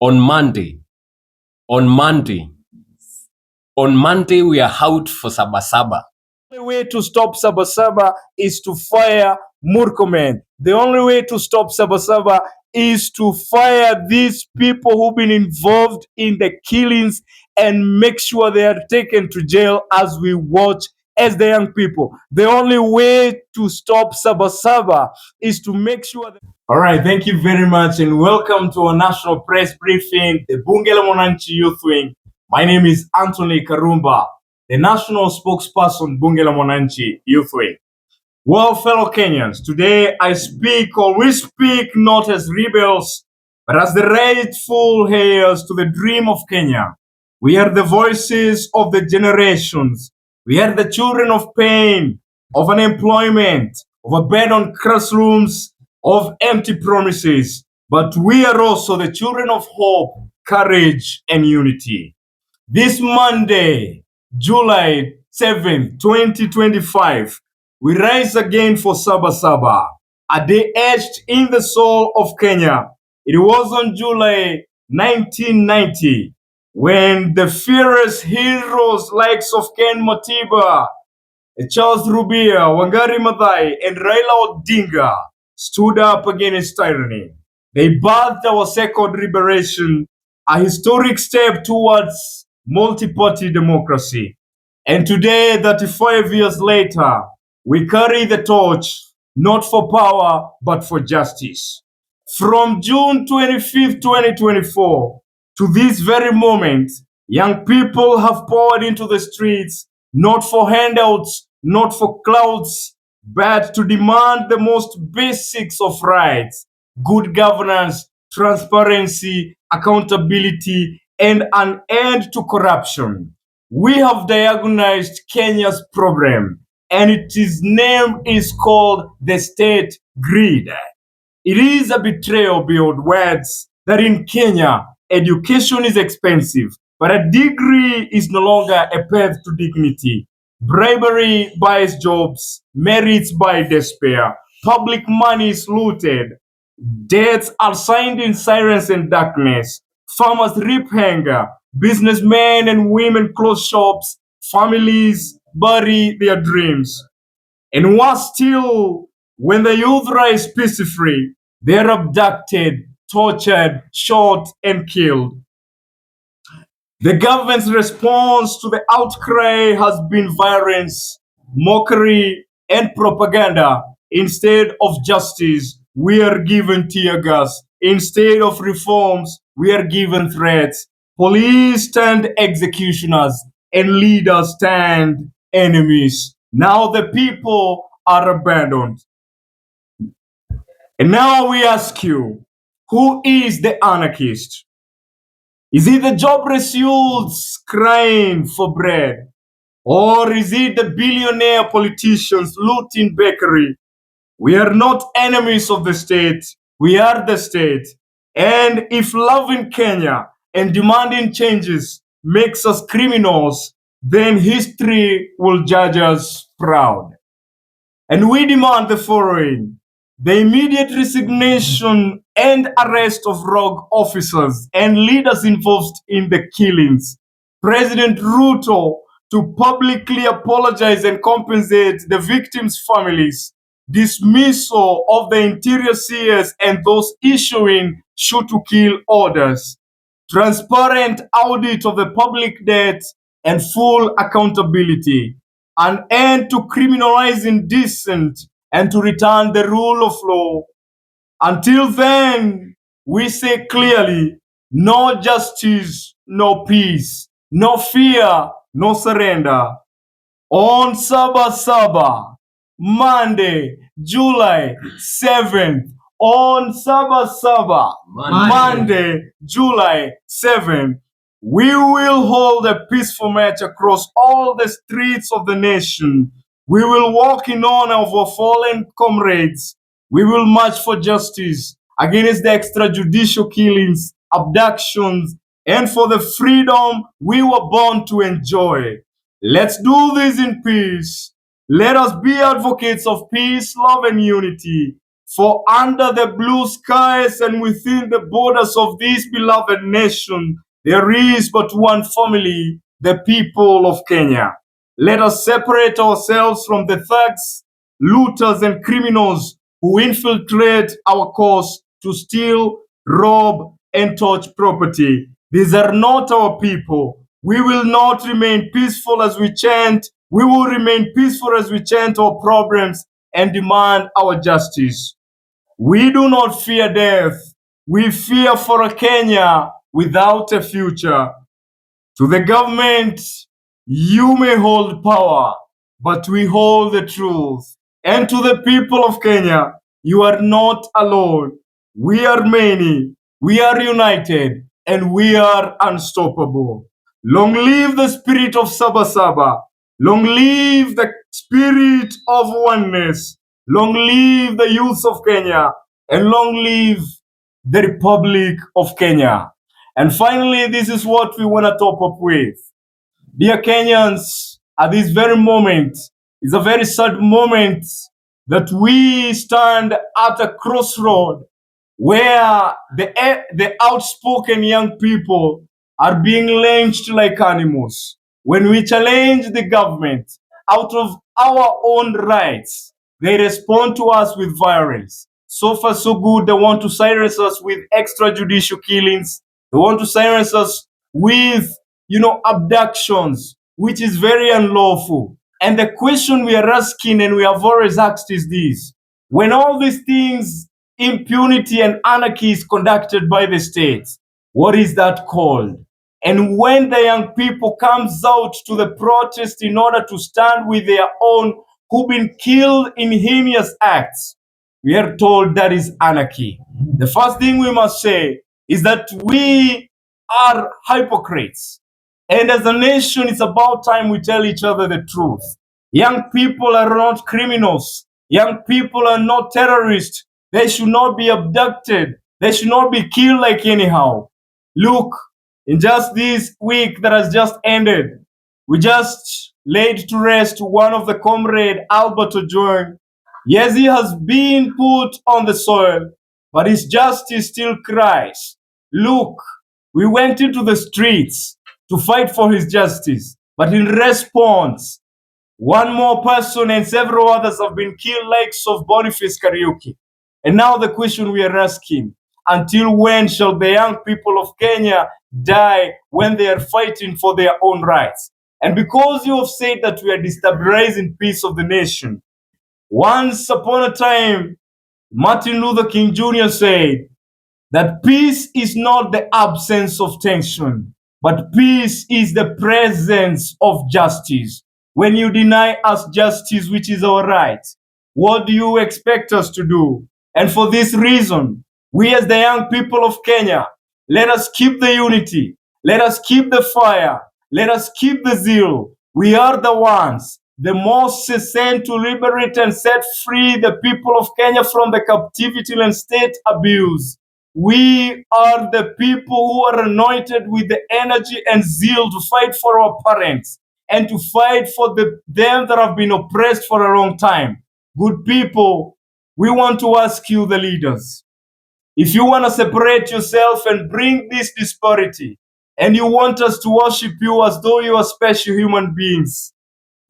on Monday, on Monday, on Monday, we are out for SABA SABA. The only way to stop SABA SABA is to fire Murkomen. The only way to stop SABA SABA is to fire these people who've been involved in the killings and make sure they are taken to jail as we watch as the young people. The only way to stop SABA SABA is to make sure that... All right, thank you very much and welcome to our national press briefing, the Bunge la Mwananchi Youth Wing. My name is Anthony Karumba, the national spokesperson Bunge la Mwananchi Youth Wing. Well, fellow Kenyans, today I speak, or we speak, not as rebels, but as the rightful heirs to the dream of Kenya. We are the voices of the generations. We are the children of pain, of unemployment, of abandoned classrooms, of empty promises. But we are also the children of hope, courage, and unity. This Monday, July 7th, 2025, we rise again for SABA SABA, a day etched in the soul of Kenya. It was on July 1990 when the fearless heroes likes of Ken Matiba, Charles Rubia, Wangari Maathai, and Raila Odinga stood up against tyranny. They birthed our second liberation, a historic step towards multi-party democracy. And today, 35 years later, we carry the torch, not for power, but for justice. From June 25th, 2024, to this very moment, young people have poured into the streets, not for handouts, not for clouds, but to demand the most basics of rights: good governance, transparency, accountability, and an end to corruption. We have diagnosed Kenya's problem, and its name is called the state greed. It is a betrayal beyond words that in Kenya, education is expensive, but a degree is no longer a path to dignity. Bribery buys jobs, merits buy despair, public money is looted, debts are signed in silence and darkness, farmers reap hunger, businessmen and women close shops, families bury their dreams. And worse still, when the youth rise peacefully, they are abducted, tortured, shot, and killed. The government's response to the outcry has been violence, mockery, and propaganda. Instead of justice, we are given tear gas. Instead of reforms, we are given threats. Police stand executioners, and leaders stand enemies. Now the people are abandoned. And now we ask you, who is the anarchist? Is it the jobless youths crying for bread? Or is it the billionaire politicians looting bakery? We are not enemies of the state. We are the state. And if loving Kenya and demanding changes makes us criminals, then history will judge us proud. And we demand the following: the immediate resignation and arrest of rogue officers and leaders involved in the killings. President Ruto to publicly apologize and compensate the victims' families. Dismissal of the interior CS and those issuing shoot to kill orders. Transparent audit of the public debt and full accountability. An end to criminalizing dissent and to return the rule of law. Until then, we say clearly, no justice, no peace, no fear, no surrender. On SABA SABA, Monday, July 7th, on SABA SABA, Monday, July 7th, we will hold a peaceful march across all the streets of the nation. We will walk in honor of our fallen comrades. We will march for justice against the extrajudicial killings, abductions, and for the freedom we were born to enjoy. Let's do this in peace. Let us be advocates of peace, love, and unity. For under the blue skies and within the borders of this beloved nation, there is but one family, the people of Kenya. Let us separate ourselves from the thugs, looters, and criminals who infiltrate our cause to steal, rob, and touch property. These are not our people. We will not remain peaceful as we chant. We will remain peaceful as we chant our problems and demand our justice. We do not fear death. We fear for a Kenya without a future. To the government, you may hold power, but we hold the truth. And to the people of Kenya, you are not alone. We are many, we are united, and we are unstoppable. Long live the spirit of Saba Saba. Long live the spirit of oneness. Long live the youth of Kenya. And long live the Republic of Kenya. And finally, this is what we want to top up with. Dear Kenyans, at this very moment, it's a very sad moment that we stand at a crossroad where the outspoken young people are being lynched like animals. When we challenge the government out of our own rights, they respond to us with violence. So far, so good. They want to silence us with extrajudicial killings. They want to silence us with, abductions, which is very unlawful. And the question we are asking, and we have always asked, is this: when all these things, impunity and anarchy, is conducted by the state, what is that called? And when the young people comes out to the protest in order to stand with their own who've been killed in heinous acts, we are told that is anarchy. The first thing we must say is that we are hypocrites. And as a nation, it's about time we tell each other the truth. Young people are not criminals. Young people are not terrorists. They should not be abducted. They should not be killed like anyhow. Look, in just this week that has just ended, we just laid to rest one of the comrade, Albert Ojwang. Yes, he has been put on the soil, but his justice still cries. Look, we went into the streets to fight for his justice, but in response, one more person and several others have been killed, likes of Boniface Kariuki. And now the question we are asking: until when shall the young people of Kenya die when they are fighting for their own rights? And because you have said that we are destabilizing peace of the nation, once upon a time, Martin Luther King Jr. said that peace is not the absence of tension, but peace is the presence of justice. When you deny us justice, which is our right, what do you expect us to do? And for this reason, we as the young people of Kenya, let us keep the unity, let us keep the fire, let us keep the zeal. We are the ones, the most sent to liberate and set free the people of Kenya from the captivity and state abuse. We are the people who are anointed with the energy and zeal to fight for our parents and to fight for them that have been oppressed for a long time. Good people, we want to ask you, the leaders, if you want to separate yourself and bring this disparity, and you want us to worship you as though you are special human beings,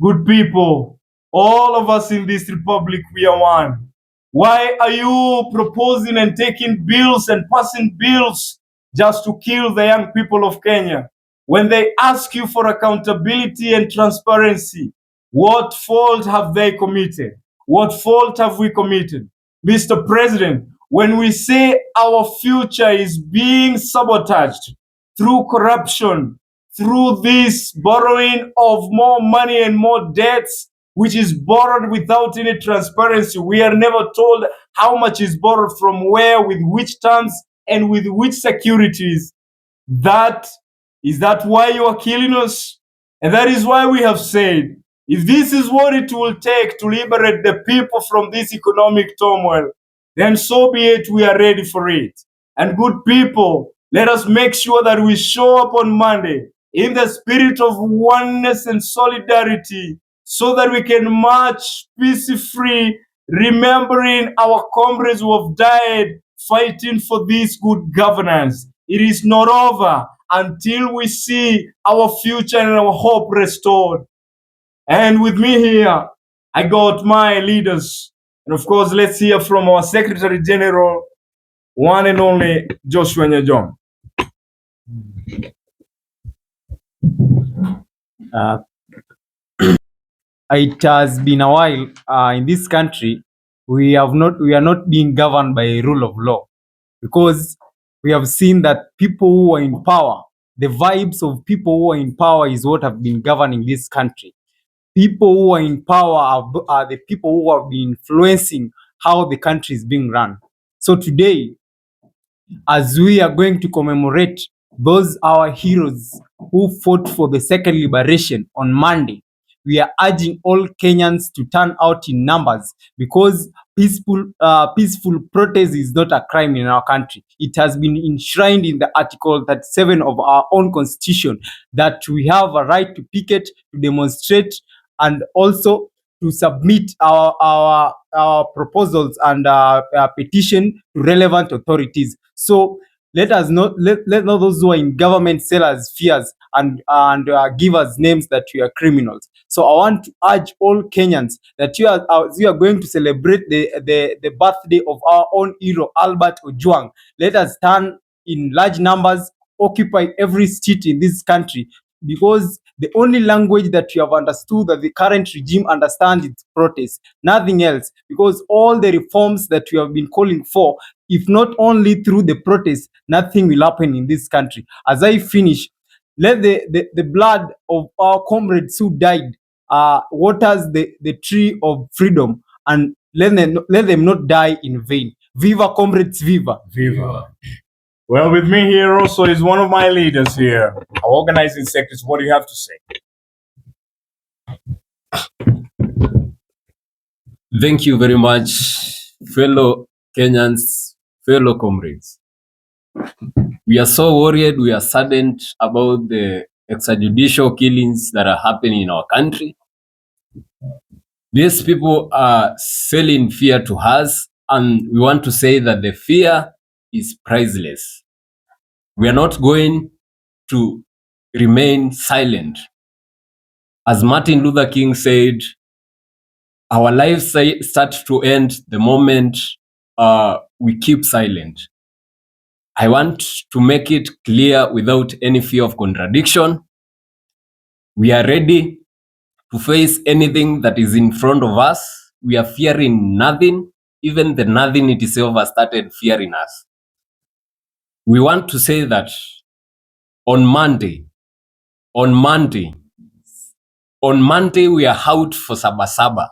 good people, all of us in this republic, we are one. Why are you proposing and taking bills and passing bills just to kill the young people of Kenya? When they ask you for accountability and transparency, what fault have they committed? What fault have we committed? Mr. President, when we say our future is being sabotaged through corruption, through this borrowing of more money and more debts, which is borrowed without any transparency. We are never told how much is borrowed from where, with which terms, and with which securities. That is that why you are killing us? And that is why we have said, if this is what it will take to liberate the people from this economic turmoil, then so be it, we are ready for it. And good people, let us make sure that we show up on Monday in the spirit of oneness and solidarity, so that we can march peace-free remembering our comrades who have died fighting for this good governance. It is not over until we see our future and our hope restored. And with me here, I got my leaders. And of course, let's hear from our Secretary General, one and only Joshua Nyajong. Uh, it has been a while in this country. We are not being governed by a rule of law, because we have seen that people who are in power, the vibes of people who are in power is what have been governing this country. People who are in power are the people who have been influencing how the country is being run. So today, as we are going to commemorate those our heroes who fought for the second liberation on Monday, we are urging all Kenyans to turn out in numbers, because peaceful protest is not a crime in our country. It has been enshrined in the Article 37 of our own constitution that we have a right to picket, to demonstrate, and also to submit our proposals and petition to relevant authorities. So let not those who are in government sell us fears and give us names that we are criminals. So I want to urge all Kenyans that you are going to celebrate the birthday of our own hero Albert Ojwang. Let us turn in large numbers, occupy every street in this country, because the only language that you have understood that the current regime understands is protest, nothing else. Because all the reforms that we have been calling for, if not only through the protest, nothing will happen in this country. As I finish, let the blood of our comrades who died waters the tree of freedom, and let them not die in vain. Viva comrades, viva! Viva. Well, with me here also is one of my leaders here, our organizing secretary. What do you have to say? Thank you very much, fellow Kenyans, fellow comrades. We are so worried, we are saddened about the extrajudicial killings that are happening in our country. These people are selling fear to us, and we want to say that the fear is priceless. We are not going to remain silent. As Martin Luther King said, our lives start to end the moment we keep silent. I want to make it clear without any fear of contradiction. We are ready to face anything that is in front of us. We are fearing nothing. Even the nothing itself has started fearing us. We want to say that on Monday, we are out for SABA SABA.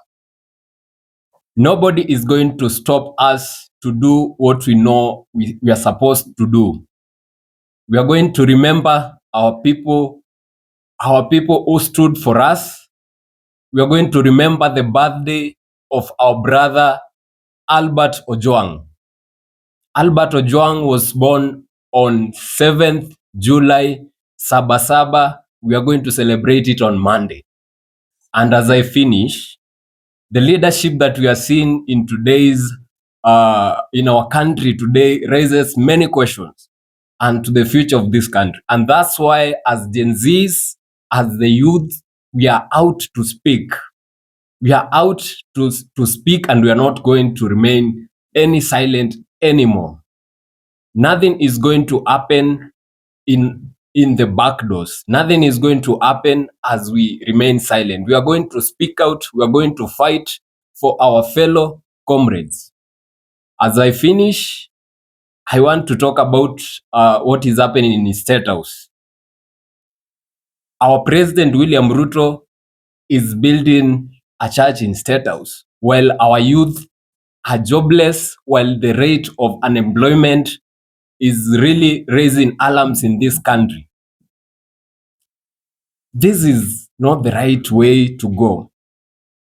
Nobody is going to stop us to do what we know we are supposed to do. We are going to remember our people who stood for us. We are going to remember the birthday of our brother Albert Ojwang. Albert Ojwang was born on 7th July, SABA SABA. We are going to celebrate it on Monday. And as I finish, the leadership that we are seeing in our country today raises many questions and to the future of this country. And that's why as Gen Zs, as the youth, we are out to speak. We are out to speak, and we are not going to remain any silent anymore. Nothing is going to happen in the back doors. Nothing is going to happen as we remain silent. We are going to speak out. We are going to fight for our fellow comrades. As I finish, I want to talk about what is happening in the State House. Our President William Ruto is building a church in State House, while our youth are jobless, while the rate of unemployment is really raising alarms in this country. This is not the right way to go.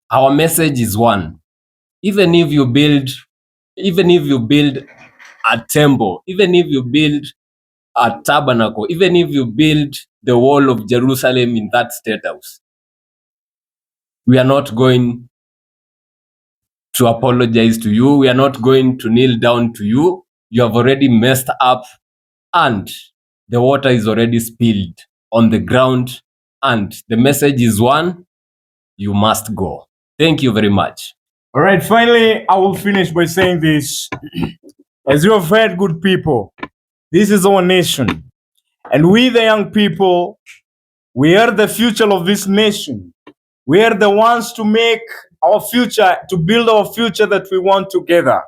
Our message is one. Even if you build a temple, even if you build a tabernacle, even if you build the wall of Jerusalem in that State House, we are not going to apologize to you. We are not going to kneel down to you. You have already messed up, and the water is already spilled on the ground, and the message is one: you must go. Thank you very much. All right, finally, I will finish by saying this. As you have heard, good people, this is our nation. And we, the young people, we are the future of this nation. We are the ones to make our future, to build our future that we want together.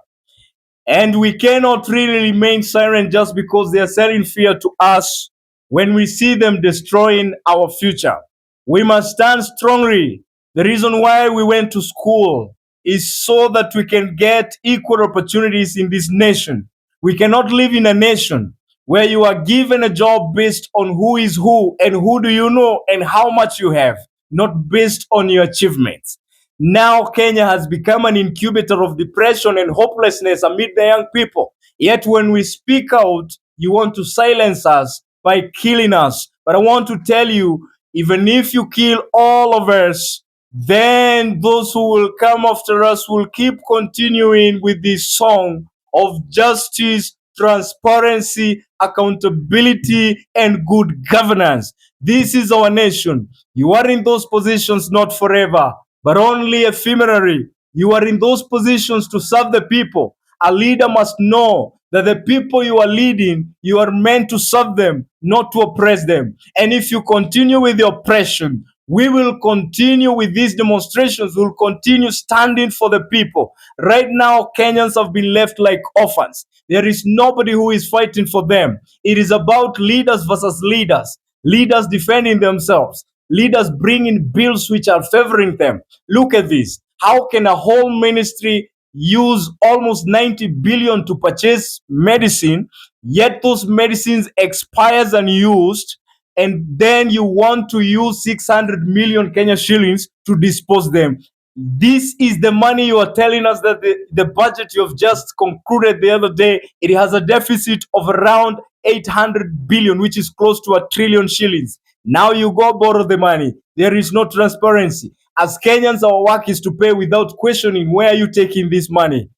And we cannot really remain silent just because they are selling fear to us when we see them destroying our future. We must stand strongly. The reason why we went to school is so that we can get equal opportunities in this nation. We cannot live in a nation where you are given a job based on who is who and who do you know and how much you have, not based on your achievements. Now Kenya has become an incubator of depression and hopelessness amid the young people. Yet when we speak out, you want to silence us by killing us. But I want to tell you, even if you kill all of us, then those who will come after us will keep continuing with this song of justice, transparency, accountability, and good governance. This is our nation. You are in those positions not forever, but only ephemerally. You are in those positions to serve the people. A leader must know that the people you are leading, you are meant to serve them, not to oppress them. And if you continue with the oppression, we will continue with these demonstrations. We'll continue standing for the people. Right now, Kenyans have been left like orphans. There is nobody who is fighting for them. It is about leaders versus leaders. Leaders defending themselves. Leaders bringing bills which are favoring them. Look at this. How can a whole ministry use almost 90 billion to purchase medicine, yet those medicines expires unused, and then you want to use 600 million Kenya shillings to dispose them? This is the money you are telling us that the budget you have just concluded the other day, it has a deficit of around 800 billion, which is close to 1 trillion shillings. Now you go borrow the money. There is no transparency. As Kenyans, our work is to pay without questioning, where are you taking this money?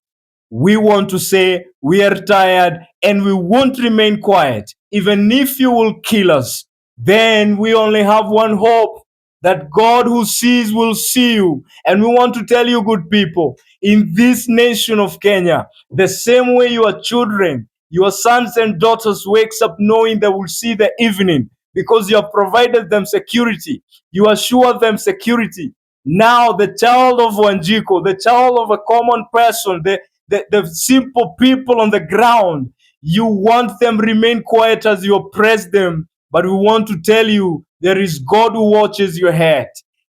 We want to say we are tired and we won't remain quiet. Even if you will kill us, then we only have one hope, that God who sees will see you. And we want to tell you, good people, in this nation of Kenya, the same way your children, your sons and daughters wakes up knowing they will see the evening because you have provided them security, you assure them security. Now the child of Wanjiko, the child of a common person, the simple people on the ground, you want them remain quiet as you oppress them. But we want to tell you, there is God who watches your head.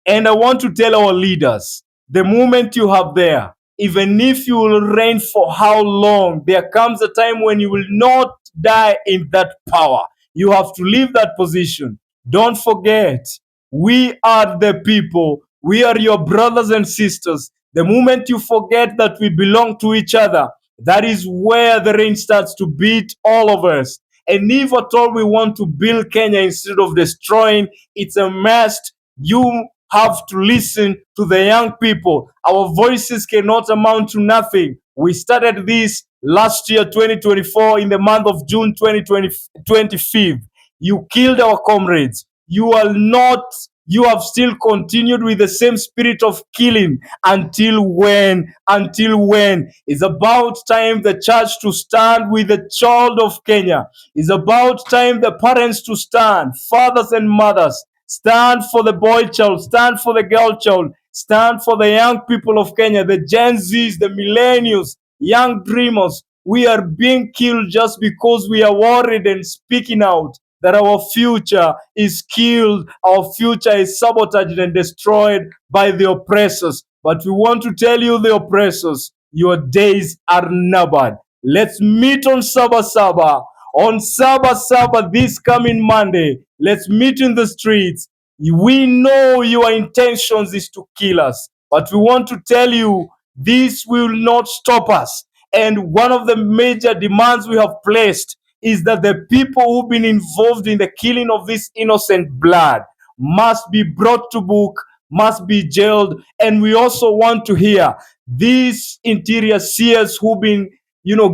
And I want to tell our leaders, the moment you have there, even if you will reign for how long, there comes a time when you will not die in that power. You have to leave that position. Don't forget, we are the people. We are your brothers and sisters. The moment you forget that we belong to each other, that is where the rain starts to beat all of us. And if at all we want to build Kenya instead of destroying, it's a must. You have to listen to the young people. Our voices cannot amount to nothing. We started this last year, 2024, in the month of June 2025. You killed our comrades. You have still continued with the same spirit of killing. Until when? Until when? It's about time the church to stand with the child of Kenya. It's about time the parents to stand, fathers and mothers. Stand for the boy child, stand for the girl child, stand for the young people of Kenya, the Gen Zs, the millennials, young dreamers. We are being killed just because we are worried and speaking out that our future is killed, our future is sabotaged and destroyed by the oppressors. But we want to tell you, the oppressors, your days are numbered. Let's meet on Saba Saba. On Saba Saba this coming Monday, let's meet in the streets. We know your intentions is to kill us, but we want to tell you this will not stop us. And one of the major demands we have placed is that the people who've been involved in the killing of this innocent blood must be brought to book, must be jailed. And we also want to hear these interior seers who've been,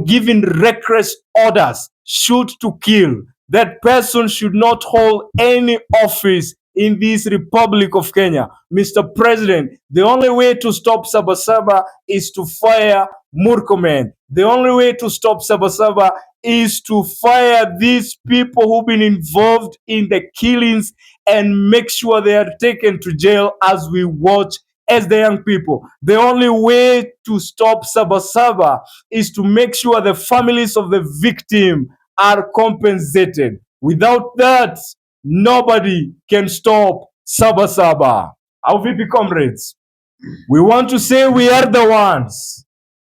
giving reckless orders, shoot to kill, that person should not hold any office in this Republic of Kenya. Mr. President, the only way to stop Saba Saba is to fire Murkomen. The only way to stop Saba Saba is to fire these people who've been involved in the killings and make sure they are taken to jail as we watch as the young people. The only way to stop Saba Saba is to make sure the families of the victim are compensated. Without that, nobody can stop Saba Saba. Our VP comrades, we want to say we are the ones.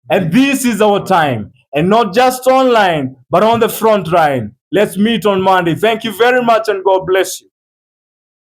And this is our time. And not just online, but on the front line. Let's meet on Monday. Thank you very much and God bless you.